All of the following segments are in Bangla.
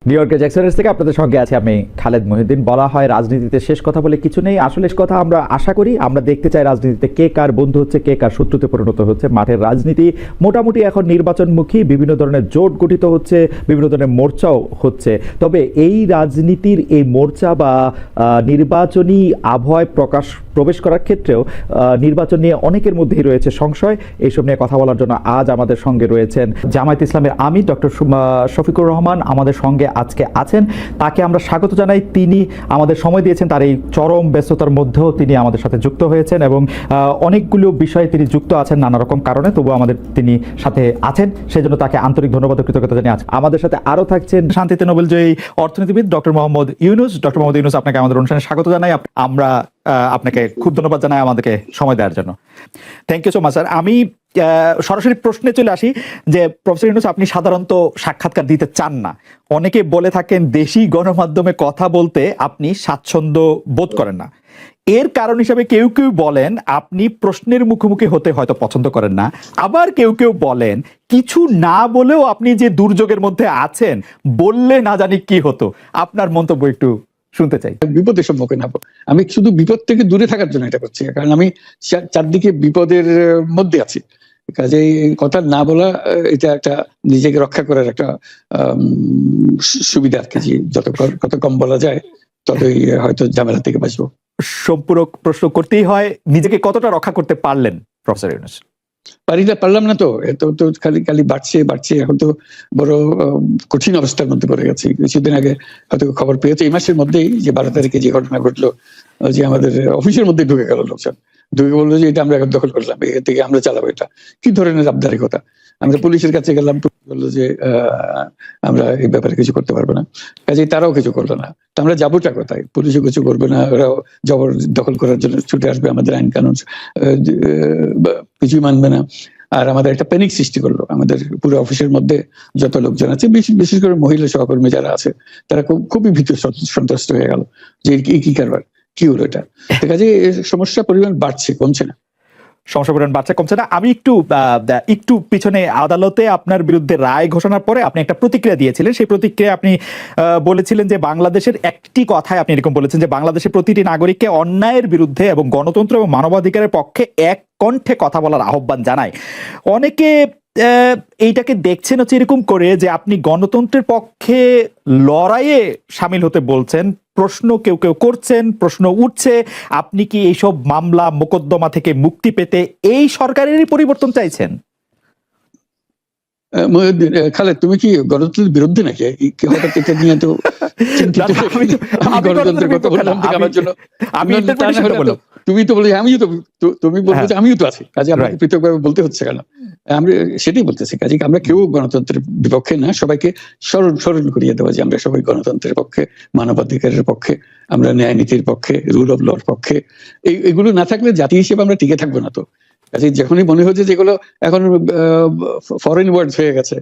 নিউ ইয়র্কের জ্যাকসনের থেকে আপনাদের সঙ্গে আছি আমি খালেদ মহিউদ্দিন। বলা হয় রাজনীতিতে শেষ কথা বলে কিছু নেই, আসলে শেষ কথা আমরা আশা করি। আমরা দেখতে চাই রাজনীতিতে কে কার বন্ধু হচ্ছে, কে কার শত্রুতে পরিণত হচ্ছে। মাঠের রাজনীতি মোটামুটি এখন নির্বাচনমুখী, বিভিন্ন ধরনের জোট গঠিত হচ্ছে, বিভিন্ন ধরনের মোর্চাও হচ্ছে। তবে এই রাজনীতির এই মোর্চা বা নির্বাচনী আবহাওয়ায় প্রবেশ করার ক্ষেত্রেও নির্বাচন নিয়ে অনেকের মধ্যেই রয়েছে সংশয়। এইসব নিয়ে কথা বলার জন্য আজ আমাদের সঙ্গে রয়েছেন জামায়াত ইসলামের আমির ডক্টর শফিকুর রহমান আমাদের সঙ্গে আজকে আছেন। তাকে আমরা স্বাগত জানাই। তিনি আমাদের সময় দিয়েছেন, তার এই চরম ব্যস্ততার মধ্যেও তিনি আমাদের সাথে যুক্ত হয়েছেন এবং অনেকগুলো বিষয়ে তিনি যুক্ত আছেন নানা রকম কারণে, তবু আমাদের তিনি সাথে আছেন, সেজন্য তাকে আন্তরিক ধন্যবাদ ও কৃতজ্ঞতা জানিয়ে আছেন। আমাদের সাথে আরও থাকছেন শান্তিতে নোবেলজয়ী অর্থনীতিবিদ ডক্টর মোহাম্মদ ইউনুস। ডক্টর মোহাম্মদ ইউনুস, আপনাকে আমাদের অনুষ্ঠানে স্বাগত জানাই। আমরা আপনাকে খুব ধন্যবাদ জানাই আমাদেরকে সময় দেওয়ার জন্য। Thank you so much sir. আমি সরাসরি প্রশ্নে চলে আসি যে প্রফেসর ইউনুস, আপনি সাধারণত সাক্ষাৎকার দিতে চান না। অনেকে বলে থাকেন দেশি গণমাধ্যমে কথা বলতে আপনি স্বাচ্ছন্দ্য বোধ করেন না। এর কারণ হিসেবে কেউ কেউ বলেন আপনি প্রশ্নের মুখোমুখি হতে হয়তো পছন্দ করেন না, আবার কেউ কেউ বলেন কিছু না বলেও আপনি যে দুর্যোগের মধ্যে আছেন, বললে না জানি কি হতো। আপনার মন্তব্য একটু শুনতে চাই। বিপদের সম্মুখীন হবো, আমি শুধু বিপদ থেকে দূরে থাকার জন্য এটা করছি, কারণ আমি চারদিকে বিপদের মধ্যে আছি। কাজে কথা না বলা এটা একটা নিজেকে রক্ষা করার একটা সুবিধা আর কি। যত কম বলা যায় ততই হয়তো ঝামেলা থেকে বাঁচবো। সম্পূরক প্রশ্ন করতেই হয়, নিজেকে কতটা রক্ষা করতে পারলেন প্রফেসর ইউনুস? পারলাম না তো, এত তো খালি খালি বাড়ছে। এখন তো বড় কঠিন অবস্থার মধ্যে পড়ে গেছি। কিছুদিন আগে হয়তো খবর পেয়েছে এই মাসের মধ্যেই যে 12 তারিখে যে ঘটনা ঘটলো, যে আমাদের অফিসের মধ্যে ঢুকে গেল লোকজন, ঢুকে বললো যে এটা আমরা এখন দখল করলাম, এর থেকে আমরা চালাবো। এটা কি ধরনের আবদারি কথা! আমরা পুলিশের কাছে গেলাম, বললো যে আমরা এই ব্যাপারে কিছু করতে পারবো না। কাজেই তারাও কিছু করলো না। তো আমরা যাবোটা কোথায়? পুলিশও কিছু করবে না, ওরাও জবর দখল করার জন্য ছুটে আসবে, আমাদের আইন কানুন কিছুই মানবে না। আর আমাদের একটা প্যানিক সৃষ্টি করলো আমাদের পুরো অফিসের মধ্যে। যত লোকজন আছে, বিশেষ করে মহিলা সহকর্মী যারা আছে, তারা খুবই ভীত সন্ত্রস্ত হয়ে গেল যে কি কারবার, কি হলো এটা। কাজে সমস্যা পরিমাণ বাড়ছে, কমছে না। সমস্যা পরিমাণ বাড়ছে, কমছে না। আমি একটু পিছনে আদালতে আপনার বিরুদ্ধে রায় ঘোষণার পরে আপনি একটা প্রতিক্রিয়া দিয়েছিলেন। সেই প্রতিক্রিয়া আপনি বলেছিলেন যে বাংলাদেশের একটি কথায় আপনি এরকম বলেছেন যে বাংলাদেশের প্রতিটি নাগরিককে অন্যায়ের বিরুদ্ধে এবং গণতন্ত্র এবং মানবাধিকারের পক্ষে এক কণ্ঠে কথা বলার আহ্বান জানায়। অনেকে এইটাকে দেখছেন হচ্ছে এরকম করে যে আপনি গণতন্ত্রের পক্ষে লড়াইয়ে সামিল হতে বলছেন। প্রশ্ন কেউ কেউ করছেন, প্রশ্ন উঠছে, আপনি কি এইসব মামলা মোকদ্দমা থেকে মুক্তি পেতে এই সরকারেরই পরিবর্তন চাইছেন? খালেদ, তুমি কি গণতন্ত্রের বিরুদ্ধে নাকি? হঠাৎ এটা নিয়ে তো গণতন্ত্রের কথা বললাম আমার জন্য তুমি তো বলে তুমি বলছো যে আমিও তো আছি, কাজে আমাকে পৃথকভাবে বলতে হচ্ছে কেন? আমরা সেটাই বলতেছি। কাজে আমরা কেউ গণতন্ত্রের বিপক্ষে না, সবাইকে স্মরণ করিয়ে দেওয়া যে আমরা সবাই গণতন্ত্রের পক্ষে, মানবাধিকারের পক্ষে, আমরা ন্যায় নীতির পক্ষে, রুল অফ লর পক্ষে। এগুলো না থাকলে জাতি হিসেবে আমরা টিকে থাকবো না তো। কাজে যখনই মনে হচ্ছে যেগুলো এখন ফরেন ওয়ার্ডস হয়ে গেছে,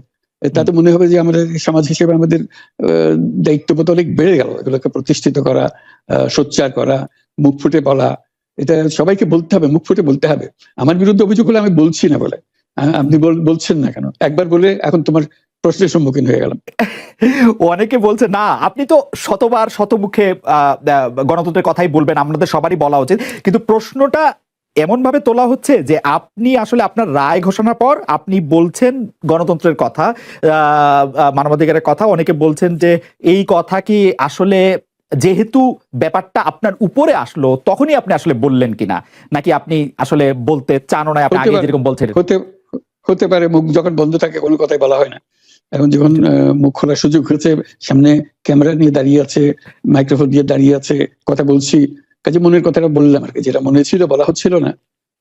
তাতে মনে হবে যে আমাদের সমাজ হিসেবে আমাদের দায়িত্ববোধ অনেক বেড়ে গেল। এগুলোকে প্রতিষ্ঠিত করা, সোচ্চার করা, মুখ ফুটে বলা, এটা সবাইকে বলতে হবে, মুখ ফুটে বলতে হবে। আমার বিরুদ্ধে অভিযোগ হলে আমি বলছি না বলে আপনি বলছেন না কেন? একবার বলে এখন তোমার প্রশ্নের সম্মুখীন হয়ে গেলাম। অনেকে বলছে না, আপনি তো শতবার শতমুখে গণতন্ত্রের কথাই বলবেন, আমাদের সবারই বলা উচিত। কিন্তু প্রশ্নটা এমন ভাবে তোলা হচ্ছে যে আপনি আসলে আপনার রায় ঘোষণার পর আপনি বলছেন গণতন্ত্রের কথা, মানবাধিকারের কথা। অনেকে বলছেন যে এই কথা কি আসলে যেহেতু ব্যাপারটা আপনার উপরে আসলো তখনই আপনি আসলে বললেন কিনা, নাকি আপনি আসলে বলতে চান না, আপনি আগে যেরকম বলছেন? হতে পারে, মুখ যখন বন্ধ থাকে কোনো কথাই বলা হয় না। এখন যখন মুখ খোলার সুযোগ হয়েছে, সামনে ক্যামেরা নিয়ে দাঁড়িয়ে আছে, মাইক্রোফোন দিয়ে দাঁড়িয়ে আছে, কথা বলছি, কাজে মনের কথাটা বললাম আর কি। যেটা মনে ছিল বলা হচ্ছিল না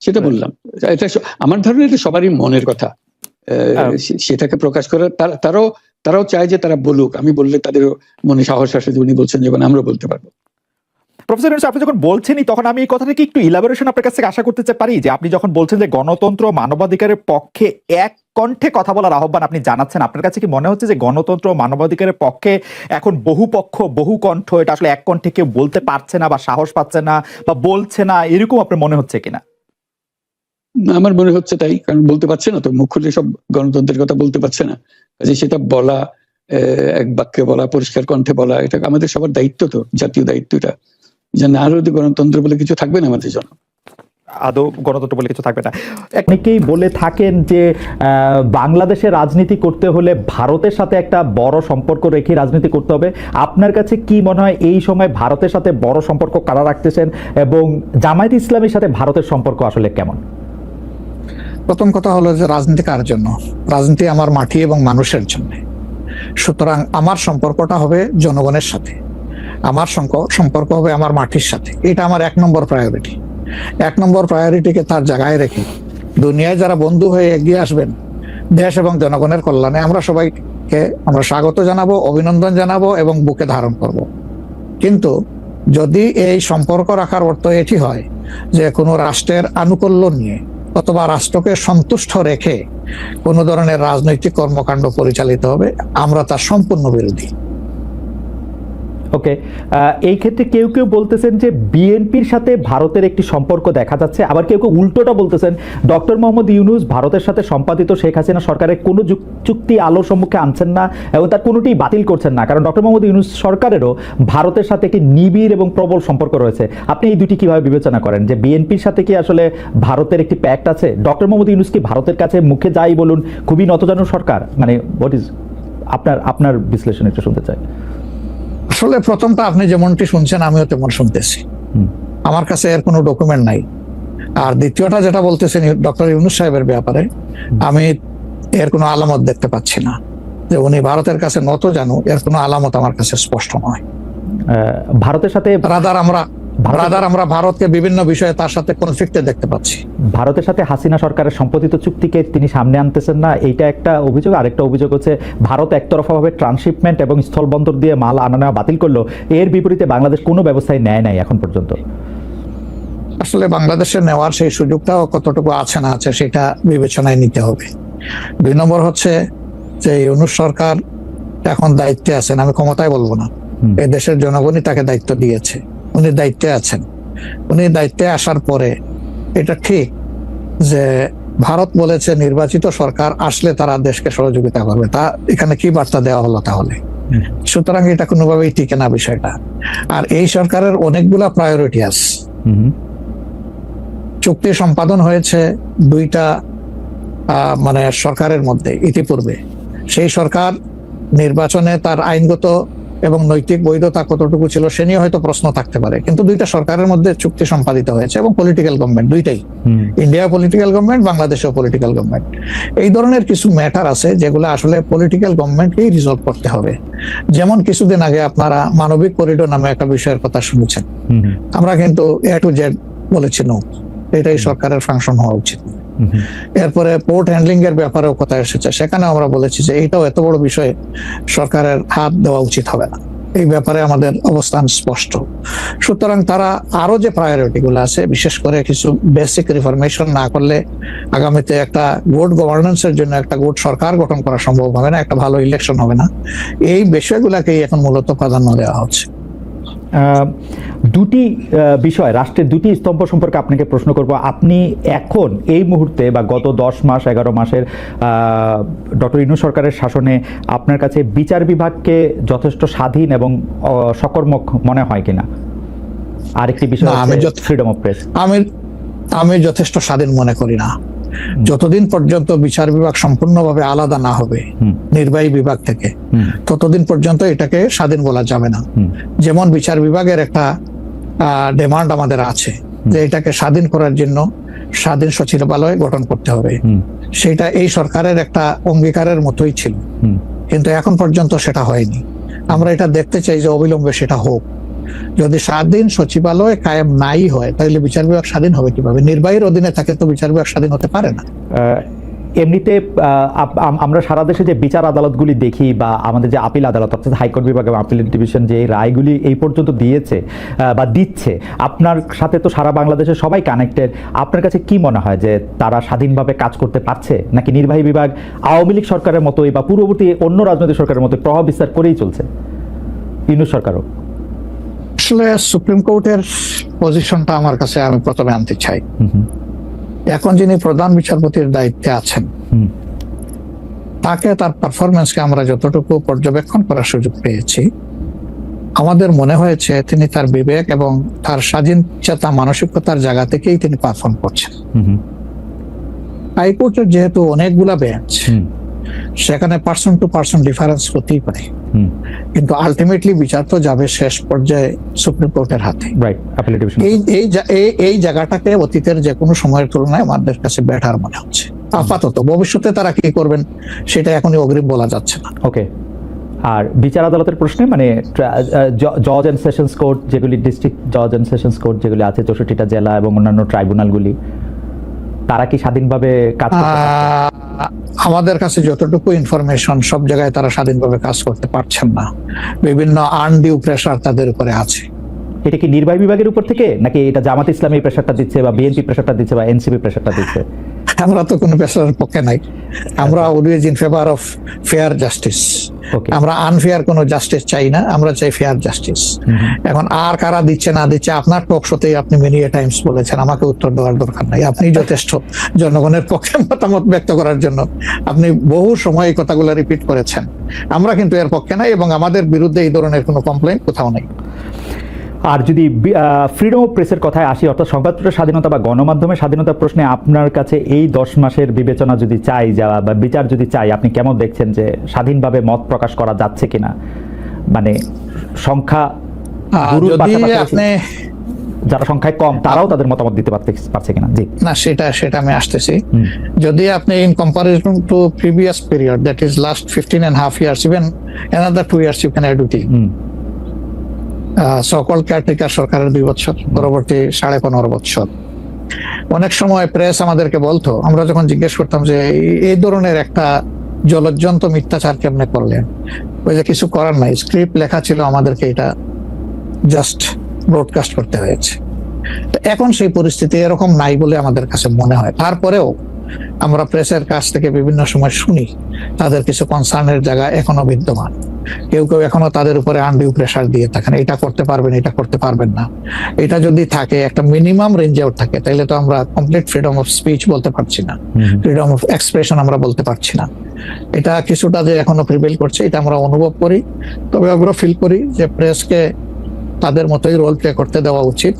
সেটা বললাম। এটা আমার ধারণা এটা সবারই মনের কথা, সেটাকে প্রকাশ করার তারাও চায় যে তারা বলুক। আমি বললে তাদের মনে সাহস আসে যে উনি বলছেন যখন আমরা বলতে পারবো। প্রফেসর ইউনুস, আপনি যখন বলছেনই তখন আমি এই কথাটাকে একটু ইলাবোরেশন আপনার কাছ থেকে আশা করতে পারি যে আপনি যখন বলছেন যে গণতন্ত্র মানবাধিকারের পক্ষে এক কণ্ঠে কথা বলার আহ্বান আপনি জানাচ্ছেন, আপনার কাছে কি মনে হচ্ছে যে গণতন্ত্র মানবাধিকারের পক্ষে এখন বহু পক্ষ বহু কণ্ঠ, এটা আসলে এক কণ্ঠে কেউ বলতে পারছে না বা সাহস পাচ্ছে না বা বলছে না, এরকম আপনার মনে হচ্ছে কিনা? আমার মনে হচ্ছে তাই, কারণ বলতে পারছে না তো, মুখ খুলে সব গণতন্ত্রের কথা বলতে পারছে না। কাজে সেটা বলা এক বাক্যে বলা, পরিষ্কার কণ্ঠে বলা, এটা আমাদের সবার দায়িত্ব, তো জাতীয় দায়িত্বটা, যে না হলে গণতন্ত্র বলে কিছু থাকবে না আমাদের জন্য, আদৌ গণতন্ত্র বলে কিছু থাকবে না। অনেকেই বলে থাকেন যে বাংলাদেশে রাজনীতি করতে হলে ভারতের সাথে একটা বড় সম্পর্ক রেখে রাজনীতি করতে হবে। আপনার কাছে কি মনে হয় এই সময় ভারতের সাথে বড় সম্পর্ক কারা রাখতেছেন, এবং জামায়াত ইসলামীর সাথে ভারতের সম্পর্ক আসলে কেমন? প্রথম কথা হলো যে রাজনীতি কার জন্য? রাজনীতি আমার মাটি এবং মানুষের জন্য। সুতরাং আমার সম্পর্কটা হবে জনগণের সাথে, আমার সম্পর্ক হবে আমার মাটির সাথে। এটা আমার 1 নম্বর প্রায়োরিটি। 1 নম্বর প্রায়োরিটিকে তার জায়গায় রেখে দুনিয়ায় যারা বন্ধু হয়ে এগিয়ে আসবেন দেশ এবং জনগণের কল্যাণে, আমরা সবাইকে আমরা স্বাগত জানাবো, অভিনন্দন জানাবো এবং বুকে ধারণ করব। কিন্তু যদি এই সম্পর্ক রাখার অর্থ এটি হয় যে কোনো রাষ্ট্রের আনুকূল্য নিয়ে অথবা রাষ্ট্রকে সন্তুষ্ট রেখে কোনো ধরনের রাজনৈতিক কর্মকাণ্ড পরিচালিত হবে, আমরা তার সম্পূর্ণ বিরোধী। ওকে, এই ক্ষেত্রে কেউ কেউ বলতেছেন যে বিএনপির সাথে ভারতের একটি সম্পর্ক দেখা যাচ্ছে, আবার কেউ কেউ উল্টোটা বলতেছেন ডক্টর মোহাম্মদ ইউনূস ভারতের সাথে সম্পাদিত শেখ হাসিনা সরকারের কোনো চুক্তি আলোর সম্মুখে আনছেন না এবং তার কোনোটি বাতিল করছেন না, কারণ ডক্টর মোহাম্মদ ইউনূস সরকারেরও ভারতের সাথে একটি নিবিড় এবং প্রবল সম্পর্ক রয়েছে। আপনি এই দুটি কিভাবে বিবেচনা করেন, যে বিএনপির সাথে কি আসলে ভারতের একটি প্যাক্ট আছে? ডক্টর মোহাম্মদ ইউনূস কি ভারতের কাছে মুখে যাই বলুন খুবই নতজানু সরকার? মানে হোয়াট ইজ আপনার বিশ্লেষণ একটু শুনতে চাই। আসলে প্রথমটা আপনি যেমনটি শুনছেন আমিও তেমন শুনতেছি, আমার কাছে এর কোনো ডকুমেন্ট নাই। আর দ্বিতীয়টা যেটা বলতেছেন ডক্টর ইউনূস সাহেবের ব্যাপারে, আমি এর কোনো আলামত দেখতে পাচ্ছি না যে উনি ভারতের কাছে নত জানু, এর কোনো আলামত আমার কাছে স্পষ্ট নয়। ভারতের সাথে রাদার আমরা ভারতকে বিভিন্ন বিষয়ে তার সাথে কনফ্লিক্টে দেখতে পাচ্ছি। ভারতের সাথে হাসিনা সরকারের সম্পাদিত চুক্তিকে তিনি সামনে আনতেছেন না, এইটা একটা অভিযোগ। আরেকটা অভিযোগ হচ্ছে ভারত একতরফাভাবে ট্রান্সশিপমেন্ট এবং স্থলবন্দর দিয়ে মাল আনা নেওয়া বাতিল করলো, এর বিপরীতে বাংলাদেশ কোনো ব্যবস্থাই নেয় নাই এখন পর্যন্ত। আসলে বাংলাদেশে নেওয়ার সেই সুযোগটাও কতটুকু আছে না আছে সেটা বিবেচনায় নিতে হবে। 2 নম্বর হচ্ছে যে ইউনূস সরকার এখন দায়িত্বে আছেন, আমি ক্ষমতায় বলবো না, এই দেশের জনগণই তাকে দায়িত্ব দিয়েছে, উনি দায়িত্বে আছেন। উনি দায়িত্বে আসার পরে এটা ঠিক যে ভারত বলেছে নির্বাচিত সরকার আসলে তারা দেশকে সহযোগিতা করবে, তা এখানে কি বার্তা দেওয়া হলো তাহলে? সুতরাং এটা কোনোভাবেই টিকে না বিষয়টা। আর এই সরকারের অনেকগুলা প্রায়োরিটি আছে। চুক্তি সম্পাদন হয়েছে 2টা মানে সরকারের মধ্যে ইতিপূর্বে। সেই সরকার নির্বাচনে তার আইনগত এবং নৈতিক বৈধতা কতটুকু ছিল সে নিয়ে হয়তো প্রশ্ন থাকতে পারে, কিন্তু 2টা সরকারের মধ্যে চুক্তি সম্পাদিত হয়েছে এবং পলিটিক্যাল গভর্নমেন্ট দুইটাই, ইন্ডিয়া পলিটিক্যাল গভর্নমেন্ট, বাংলাদেশেও পলিটিক্যাল গভর্নমেন্ট। এই ধরনের কিছু ম্যাটার আছে যেগুলো আসলে পলিটিক্যাল গভর্নমেন্টকেই রিজলভ করতে হবে। যেমন কিছুদিন আগে আপনারা মানবিক করিডোর নামে একটা বিষয়ের কথা শুনেছেন, আমরা কিন্তু A to Z বলেছি নো, এটাই সরকারের ফাংশন হওয়া উচিত। এরপরে পোর্ট হ্যান্ডলিং এর ব্যাপারেও কথা এসেছে, সেখানে আমরা বলেছি যে এটাও এত বড় বিষয়ে সরকারের হাত দেওয়া উচিত হবে না, এই ব্যাপারে আমাদের অবস্থান স্পষ্ট। সুতরাং তারা আরো যে প্রায়োরিটি গুলো আছে, বিশেষ করে কিছু বেসিক রিফরমেশন না করলে আগামীতে একটা গুড গভর্নেন্সের জন্য একটা গুড সরকার গঠন করা সম্ভব হবে না, একটা ভালো ইলেকশন হবে না, এই বিষয়গুলোকেই এখন মূলত প্রাধান্য দেওয়া হচ্ছে। দুটি বিষয়, রাষ্ট্রের 2টি স্তম্ভ সম্পর্কে আপনাকে প্রশ্ন করব। আপনি এখন এই মুহূর্তে বা গত 10 মাস 11 মাসের ডক্টর ইউনূস সরকারের শাসনে আপনার কাছে বিচার বিভাগকে যথেষ্ট স্বাধীন এবং সকর্মক মনে হয় কিনা? আরেকটি বিষয় ফ্রিডম অফ প্রেস। আমি যথেষ্ট স্বাধীন মনে করি না। যতদিন পর্যন্ত বিচার বিভাগ সম্পূর্ণভাবে আলাদা না হবে নির্বাহী বিভাগ থেকে, ততদিন পর্যন্ত এটাকে স্বাধীন বলা যাবে না। যেমন বিচার বিভাগের একটা ডিমান্ড আমাদের আছে যে এটাকে স্বাধীন করার জন্য স্বাধীন সচিবালয় গঠন করতে হবে, সেটা এই সরকারের একটা অঙ্গীকারের মতোই ছিল, কিন্তু এখন পর্যন্ত সেটা হয়নি। আমরা এটা দেখতে চাই যে অবিলম্বে সেটা হোক। যদি স্বাধীন সচিবালয় কায়েম নাই হয় তাহলে বিচার বিভাগ স্বাধীন হবে কিভাবে? নির্বাহীর অধীনে থাকে তো বিচার বিভাগ স্বাধীন হতে পারে না। এমনিতে আমরা সারা দেশে যে বিচার আদালতগুলি দেখি বা আমাদের যে আপিল আদালত অর্থাৎ হাইকোর্ট বিভাগ এবং আপিল ডিভিশন যে রায়গুলি এই পর্যন্ত দিয়েছে বা দিচ্ছে, আপনার সাথে তো সারা বাংলাদেশের সবাই কানেক্টেড, আপনার কাছে কি মনে হয় যে তারা স্বাধীনভাবে কাজ করতে পারছে, নাকি নির্বাহী বিভাগ আওয়ামী লীগ সরকারের মতোই বা পূর্ববর্তী অন্য রাজনৈতিক সরকারের মতোই প্রভাব বিস্তার করেই চলছে? ইউনূস সরকারও আসলে সুপ্রিম কোর্টের পজিশনটা আমার কাছে আমি প্রথমে আনতে চাই। এখন যিনি প্রধান বিচারপতির দায়িত্বে আছেন তাকে তার পারফরমেন্সকে আমরা যতটুকু পর্যবেক্ষণ করার সুযোগ পেয়েছি, আমাদের মনে হয়েছে তিনি তার বিবেক এবং তার স্বাধীন চেতা মানসিকতার জায়গা থেকেই তিনি পারফর্ম করছেন। হাইকোর্টের যেহেতু অনেকগুলা বেঞ্চ, সেখানে পার্সন টু পার্সন ডিফারেন্স হতেই পারে, কিন্তু আলটিমেটলি বিচার তো যাবে শেষ পর্যায়ে সুপ্রিম কোর্টের হাতে। এই জায়গাটাকে অতীতের যে কোনো সময়ের তুলনায় আমাদের কাছে বেটার মনে হচ্ছে। আপাতত, ভবিষ্যতে তারা কি করবেন সেটা এখনই অগ্রিম বলা যাচ্ছে না। ওকে, আর বিচার আদালতের প্রশ্নে মানে জজ এন্ড সেশনস কোর্ট যেগুলি, ডিস্ট্রিক্ট জজ এন্ড সেশনস কোর্ট যেগুলি আছে 64টা জেলা এবং অন্যান্য ট্রাইব্যুনালগুলি, তারা কি স্বাধীনভাবে কাজ করতে পারছে? আমাদের কাছে যতটুকু ইনফরমেশন, সব জায়গায় তারা স্বাধীনভাবে কাজ করতে পারছেন না, বিভিন্ন আনডিউ প্রেসার তাদের উপরে আছে। এটা কি নির্বাহী বিভাগের উপর থেকে, নাকি এটা জামাত ইসলামী প্রেসারটা দিচ্ছে, বা বিএনপি প্রেসারটা দিচ্ছে, বা এনসিপি প্রেসারটা দিচ্ছে? আমরা তো কোনো প্রেসারের পক্ষে নাই। আমরা always in favour of fair justice. আমরা আনফেয়ার কোনো জাস্টিস চাই না, আমরা চাই ফেয়ার জাস্টিস। এখন আর কারা দিচ্ছে না দিচ্ছে, আপনার টক শোতেই আপনি মেনি টাইমস বলেছেন, আমাকে উত্তর দেওয়ার দরকার নাই। আপনি যথেষ্ট জনগণের পক্ষে মতামত ব্যক্ত করার জন্য আপনি বহু সময় এই কথাগুলো রিপিট করেছেন। আমরা কিন্তু এর পক্ষে নাই, এবং আমাদের বিরুদ্ধে এই ধরনের কোনো কমপ্লেইন কোথাও নেই। আর যদি ফ্রিডম অফ প্রেসের কথায় আসি, অর্থাৎ সংবাদ প্রচারের স্বাধীনতা বা গণমাধ্যমের স্বাধীনতার প্রশ্নে আপনার কাছে এই 10 মাসের বিবেচনা যদি চাই যাওয়া বা বিচার যদি চাই, আপনি কেমন দেখছেন যে স্বাধীনভাবে মত প্রকাশ করা যাচ্ছে কিনা? মানে সংখ্যা যারা সংখ্যায় কম তারাও তাদের মতামত দিতে পারছে কিনা? জি না, সেটা আমি আসতেছি। যদি আপনি in comparison two previous period, that is last 15.5 years, even another 2 years you can add with it. সকল কেয়ারটেকার সরকারের 2 বছর, পরবর্তী 15.5 বছর। অনেক সময় প্রেস আমাদেরকে বলতো, আমরা যখন জিজ্ঞেস করতাম যে এই ধরনের একটা জলজ্জন্ত মিথ্যাচার কেমনে করলেন, ওই যে কিছু করার নাই, স্ক্রিপ্ট লেখা ছিল, আমাদেরকে এটা জাস্ট ব্রডকাস্ট করতে হয়েছে। এখন সেই পরিস্থিতি এরকম নাই বলে আমাদের কাছে মনে হয়। তারপরেও আমরা প্রেসের কাছ থেকে বিভিন্ন সময় শুনি তাদের কিছু কনসার্নের জায়গা এখনো বিদ্যমান। কেউ কেউ এখনো তাদের উপরে আনডিউ প্রেসার দিয়ে থাকেন, এটা করতে পারবেন, এটা করতে পারবেন না। এটা যদি থাকে, একটা মিনিমাম রেঞ্জেও থাকে, তাহলে তো আমরা কমপ্লিট ফ্রিডম অফ স্পিচ বলতে পারছি না, ফ্রিডম অফ এক্সপ্রেশন আমরা বলতে পারছি না। এটা কিছুটা যে এখনো প্রিভেল করছে, এটা আমরা অনুভব করি। তবে আমরা ফিল করি যে প্রেসকে তাদের মতোই রোল প্লে করতে দেওয়া উচিত।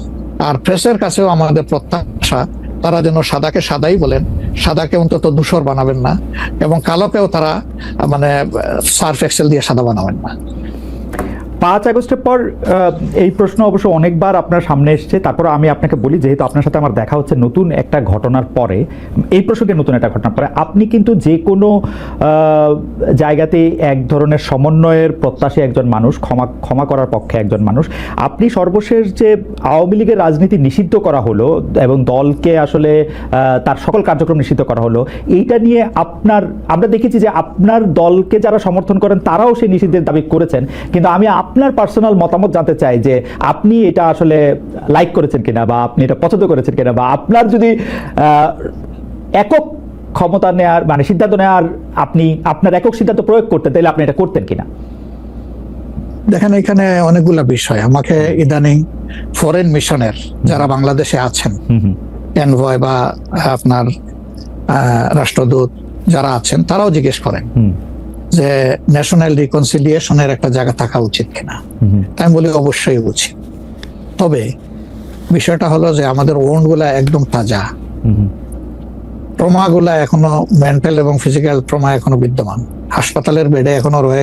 আর প্রেসের কাছেও আমাদের প্রত্যাশা, তারা যেন সাদাকে সাদাই বলেন, সাদাকে অন্তত ধূসর বানাবেন না, এবং কালোকেও তারা মানে সার্ফ এক্সেল দিয়ে সাদা বানাবেন না। 5 আগস্টের পর এই প্রশ্ন অবশ্য অনেকবার আপনার সামনে এসেছে। তারপর আমি আপনাকে বলি, যেহেতু আপনার সাথে আমার দেখা হচ্ছে নতুন একটা ঘটনার পরে, এই প্রসঙ্গে নতুন একটা ঘটনার পরে, আপনি কিন্তু যে কোনো জায়গাতে এক ধরনের সমন্বয়ের প্রত্যাশী একজন মানুষ, ক্ষমা করার পক্ষে একজন মানুষ। আপনি সর্বশেষ যে আওয়ামী লীগের রাজনীতি নিষিদ্ধ করা হলো এবং দলকে আসলে তার সকল কার্যক্রম নিষিদ্ধ করা হলো, এইটা নিয়ে আমরা দেখেছি যে আপনার দলকে যারা সমর্থন করেন তারাও সেই নিষিদ্ধের দাবি করেছেন। কিন্তু আমি আপনার পার্সোনাল মতামত জানতে চাই যে আপনি এটা আসলে লাইক করেছেন কিনা, বা আপনি এটা পছন্দ করেছেন কিনা, বা আপনার যদি একক ক্ষমতা নেওয়ার মানে সিদ্ধান্ত নেওয়ার, আপনি আপনার একক সিদ্ধান্ত প্রয়োগ করতেন, তাহলে আপনি এটা করতেন কিনা? দেখেন, এখানে অনেকগুলো বিষয়। আমাকে ইদানিং ফরেন মিশনের যারা বাংলাদেশে আছেন, এনভয় বা আপনার রাষ্ট্রদূত যারা আছেন, তারাও জিজ্ঞেস করেন যে ন্যাশনাল রিকনসিলিয়েশনের একটা জায়গা থাকা উচিত কিনা। আমি বলি অবশ্যই উচিত। তবে বিষয়টা হলো যে আমাদের ওন্ড গুলা একদম তাজা, ট্রমা গুলা এখনো, মেন্টাল এবং ফিজিক্যাল ট্রমা এখনো বিদ্যমান, হাসপাতালের বেডে এখনো রয়ে গেছে